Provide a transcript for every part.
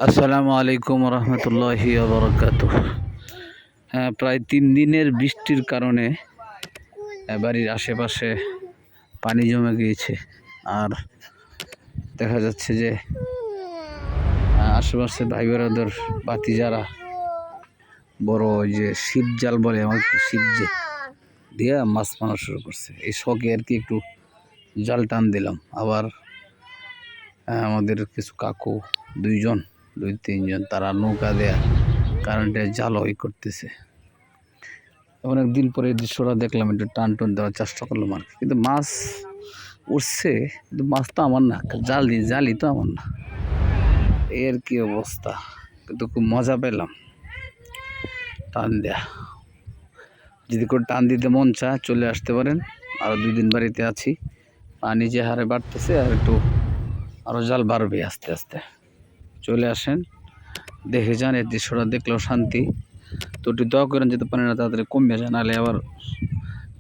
আসসালামু আলাইকুম রহমতুল্লাহি বারাকাতুহ। হ্যাঁ, প্রায় 3 দিনের বৃষ্টির কারণে বাড়ির আশেপাশে পানি জমে গিয়েছে। আর দেখা যাচ্ছে যে আশেপাশে ভাই বোনেদের বাতি যারা বড় ওই যে ছিপ জাল বলে, আমার ছিপ দিয়ে মাছ মারা শুরু করছে। এই শখে আর কি একটু জাল টান দিলাম। আবার আমাদের কিছু কাকু দুই তিনজন তারা নৌকা দেয়া কারেন্টের জাল করতেছে। অনেক দিন পরে এই দৃশ্যটা দেখলাম, একটু টান দেওয়ার চেষ্টা করলাম আর কি। কিন্তু মাছ উঠছে, কিন্তু মাছ তো আমার না, জালি তো আমার না। এর কি অবস্থা, কিন্তু খুব মজা পেলাম টান দেয়া। যদি করে টান দিতে মন চায় চলে আসতে পারেন। আরও 2 দিন বাড়িতে আছি, পানি যে হারে বাড়তেছে আর একটু আরও জাল বাড়বে আস্তে আস্তে। চলে আসেন, দেখে যান। এই দৃশ্যটা দেখলেও শান্তি। তো একটু দোয়া করেন যাতে পানিটা তাড়াতাড়ি কমে যায়, নাহলে আবার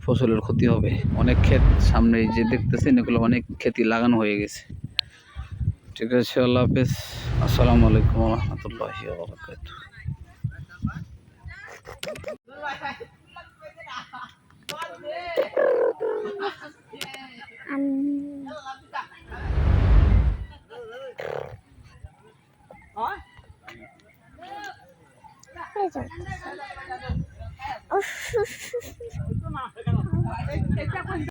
ফসলের ক্ষতি হবে। অনেক ক্ষেত সামনে যে দেখতেছেন, এগুলো অনেক ক্ষেতই লাগানো হয়ে গেছে। ঠিক আছে, আল্লাহ হাফেজ। আসসালামু আলাইকুম রহমতুল্লাহি বারাকাতুহু।